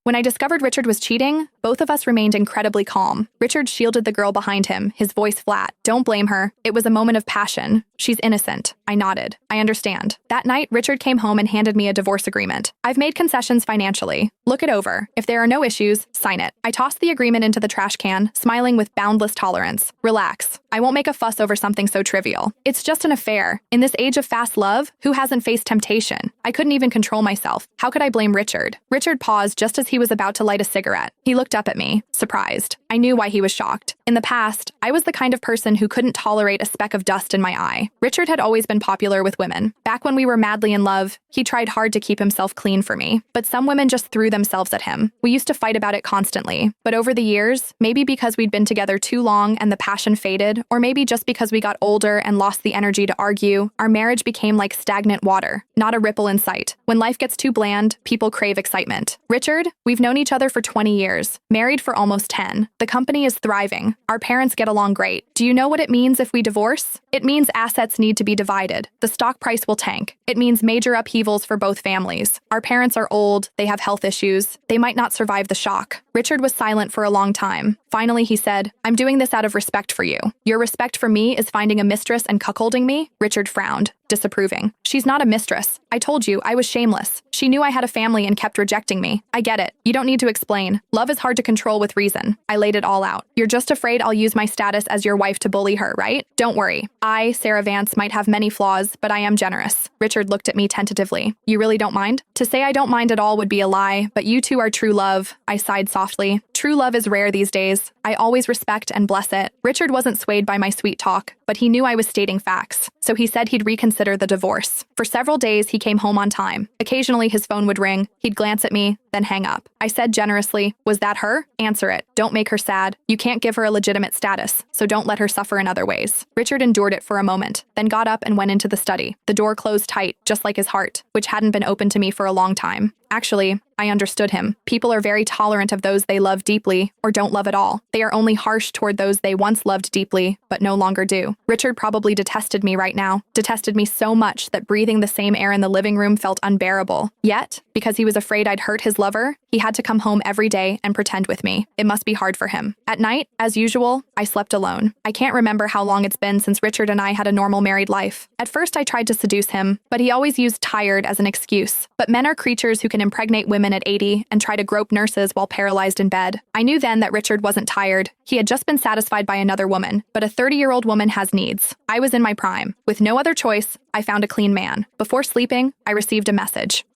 When I discovered Richard was cheating, both of us remained incredibly calm. Richard shielded the girl behind him, his voice flat. Don't blame her. It was a moment of passion. She's innocent. I nodded. I understand. That night, Richard came home and handed me a divorce agreement. I've made concessions financially. Look it over. If there are no issues, sign it. I tossed the agreement into the trash can, smiling with boundless tolerance. Relax. I won't make a fuss over something so trivial. It's just an affair. In this age of fast love, who hasn't faced temptation? I couldn't even control myself. How could I blame Richard? Richard paused just as he was about to light a cigarette. He looked up at me, surprised. I knew why he was shocked. In the past, I was the kind of person who couldn't tolerate a speck of dust in my eye. Richard had always been popular with women. Back when we were madly in love, he tried hard to keep himself clean for me. But some women just threw themselves at him. We used to fight about it constantly. But over the years, maybe because we'd been together too long and the passion faded, or maybe just because we got older and lost the energy to argue, our marriage became like stagnant water, not a ripple in sight. When life gets too bland, people crave excitement. Richard, we've known each other for 20 years, married for almost 10. The company is thriving. Our parents get along great. Do you know what it means if we divorce? It means assets need to be divided. The stock price will tank. It means major upheavals for both families. Our parents are old, they have health issues. They might not survive the shock. Richard was silent for a long time. Finally, he said, I'm doing this out of respect for you. Your respect for me is finding a mistress and cuckolding me? Richard frowned, disapproving. She's not a mistress. I told you, I was shameless. She knew I had a family and kept rejecting me. I get it. You don't need to explain. Love is hard to control with reason. I laid it all out. You're just afraid I'll use my status as your wife to bully her, right? Don't worry. I, Sarah Vance, might have many flaws, but I am generous. Richard looked at me tentatively. You really don't mind? To say I don't mind at all would be a lie, but you two are true love. I sighed softly. True love is rare these days. I always respect and bless it. Richard wasn't swayed by my sweet talk, but he knew I was stating facts, so he said he'd reconsider the divorce. For several days, he came home on time. Occasionally, his phone would ring. He'd glance at me, then hang up. I said generously, was that her? Answer it. Don't make her sad. You can't give her a legitimate status, so don't let her suffer in other ways. Richard endured it for a moment, then got up and went into the study. The door closed tight, just like his heart, which hadn't been open to me for a long time. Actually, I understood him. People are very tolerant of those they love deeply, or don't love at all. They are only harsh toward those they once loved deeply, but no longer do. Richard probably detested me right now, detested me so much that breathing the same air in the living room felt unbearable. Yet, because he was afraid I'd hurt his lover, he had to come home every day and pretend with me. It must be hard for him. At night, as usual, I slept alone. I can't remember how long it's been since Richard and I had a normal married life. At first, I tried to seduce him, but he always used tired as an excuse. But men are creatures who can impregnate women at 80 and try to grope nurses while paralyzed in bed. I knew then that Richard wasn't tired. He had just been satisfied by another woman, but a 30-year-old woman has needs. I was in my prime. With no other choice, I found a clean man. Before sleeping, I received a message.